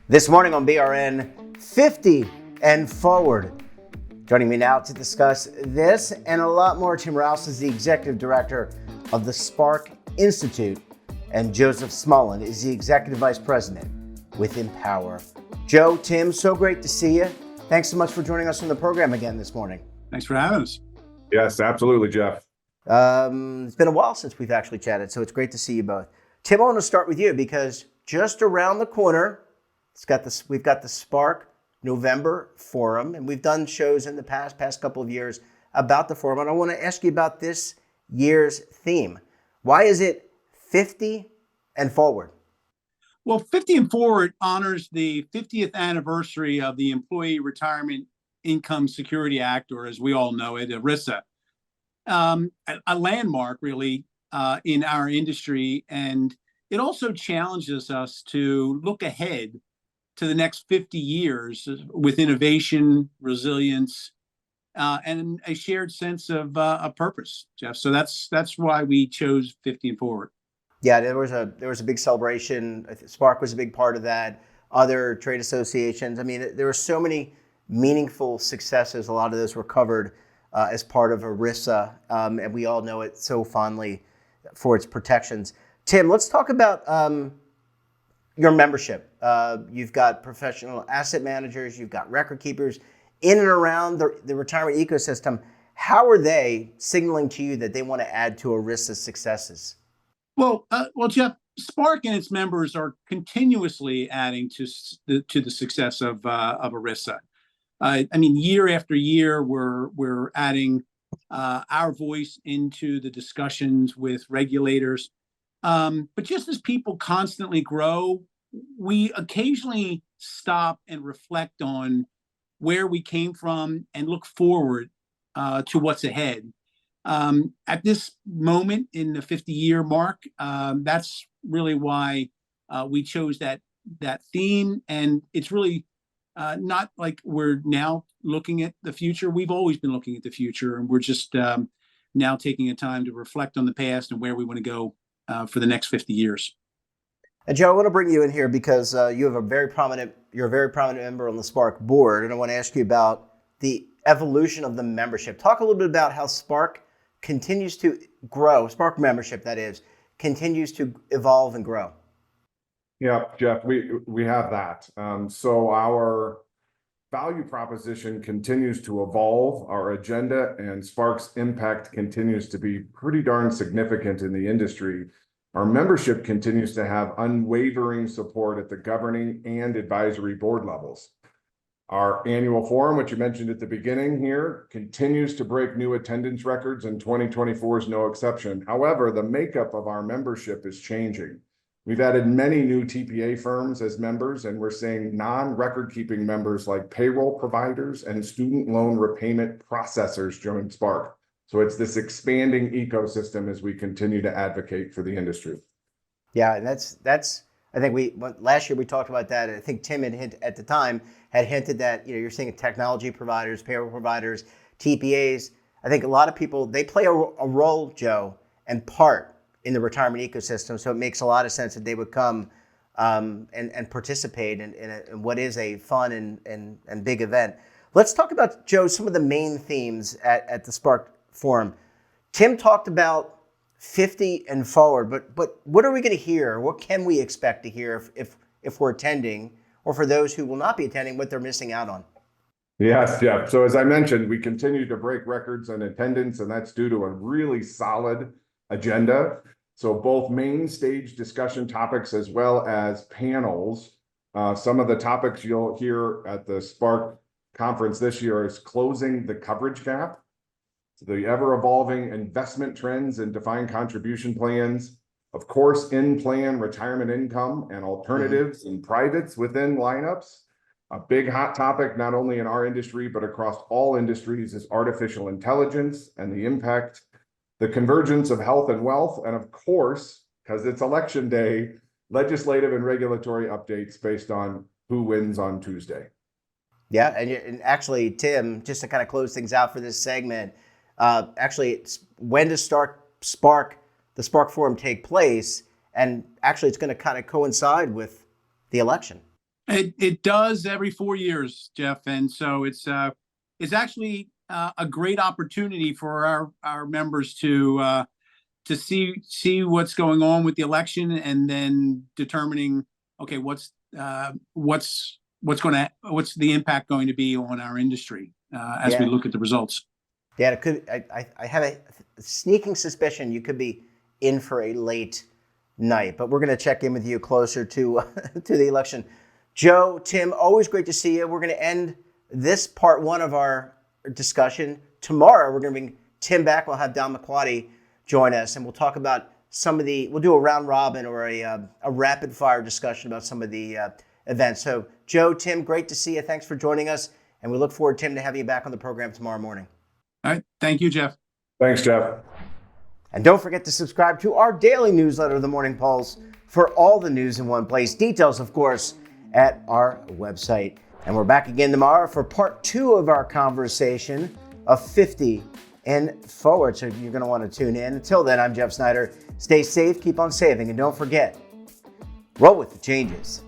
This morning on BRN, 50 and forward. Joining me now to discuss this and a lot more, Tim Rouse is the executive director of the Spark Institute, and Joseph Smolen is the executive vice president with Empower. Joe, Tim, so great to see you. Thanks so much for joining us on the program again this morning. Thanks for having us. Yes, absolutely, Jeff. It's been a while since we've actually chatted, so it's great to see you both. Tim, I want to start with you because just around the corner, we've got the Spark November Forum, and we've done shows in the past couple of years about the forum. And I want to ask you about this year's theme. Why is it 50 and forward? Well, 50 and forward honors the 50th anniversary of the Employee Retirement Income Security Act, or as we all know it, ERISA, a landmark really in our industry. And it also challenges us to look ahead to the next 50 years with innovation, resilience, and a shared sense of a purpose, Jeff. So that's why we chose 50 and forward. Yeah, there was a big celebration. Spark was a big part of that. Other trade associations. I mean, there were so many meaningful successes. A lot of those were covered as part of ERISA, and we all know it so fondly for its protections. Tim, let's talk about your membership. You've got professional asset managers, you've got record keepers in and around the retirement ecosystem. How are they signaling to you that they want to add to ERISA's successes? Well, Jeff, Spark and its members are continuously adding to the success of ERISA. I mean, year after year, we're adding our voice into the discussions with regulators. But just as people constantly grow, we occasionally stop and reflect on where we came from and look forward to what's ahead. At this moment in the 50-year mark, that's really why we chose that theme. And it's really not like we're now looking at the future. We've always been looking at the future, and we're just now taking a time to reflect on the past and where we want to go for the next 50 years. And Joe, I want to bring you in here because you're a very prominent member on the Spark board, and I want to ask you about the evolution of the membership. Talk a little bit about how Spark continues to grow, Spark membership that is, continues to evolve and grow. Yeah, Jeff, we have that. So our value proposition continues to evolve, our agenda and Spark's impact continues to be pretty darn significant in the industry. Our membership continues to have unwavering support at the governing and advisory board levels. Our annual forum, which you mentioned at the beginning here, continues to break new attendance records, and 2024 is no exception. However, the makeup of our membership is changing. We've added many new TPA firms as members, and we're seeing non-record keeping members like payroll providers and student loan repayment processors join Spark. So it's this expanding ecosystem as we continue to advocate for the industry. Yeah, and that's. I think last year we talked about that. I think Tim at the time had hinted that you're seeing technology providers, payroll providers, TPAs. I think a lot of people they play a role, Joe, and part in the retirement ecosystem. So it makes a lot of sense that they would come and participate in what is a fun and big event. Let's talk about, Joe, some of the main themes at the Spark Forum. Tim talked about 50 and forward, but what are we going to hear? What can we expect to hear if we're attending, or for those who will not be attending, what they're missing out on? Yes, Jeff. So as I mentioned, we continue to break records in attendance, and that's due to a really solid agenda. So both main stage discussion topics as well as panels. Some of the topics you'll hear at the Spark conference this year is closing the coverage gap, the ever-evolving investment trends and defined contribution plans, of course, in-plan retirement income and alternatives and privates within lineups. A big hot topic, not only in our industry, but across all industries, is artificial intelligence and the impact, the convergence of health and wealth, and of course, because it's election day, legislative and regulatory updates based on who wins on Tuesday. Yeah, and actually, Tim, just to kind of close things out for this segment, when does the Spark Forum take place? And actually, it's going to kind of coincide with the election. It does every 4 years, Jeff, and so it's actually a great opportunity for our members to see what's going on with the election, and then determining, okay, what's the impact going to be on our industry as we Yeah. look at the results. Yeah, it could. I have a sneaking suspicion you could be in for a late night, but we're going to check in with you closer to to the election. Joe, Tim, always great to see you. We're going to end this part one of our discussion. Tomorrow, we're going to bring Tim back. We'll have Don McQuarrie join us, and we'll talk about we'll do a round robin or a rapid fire discussion about some of the events. So, Joe, Tim, great to see you. Thanks for joining us, and we look forward, Tim, to having you back on the program tomorrow morning. All right. Thank you, Jeff. Thanks, Jeff. And don't forget to subscribe to our daily newsletter, The Morning Pulse, for all the news in one place. Details, of course, at our website. And we're back again tomorrow for part 2 of our conversation of 50 and forward. So you're going to want to tune in. Until then, I'm Jeff Snyder. Stay safe, keep on saving, and don't forget, roll with the changes.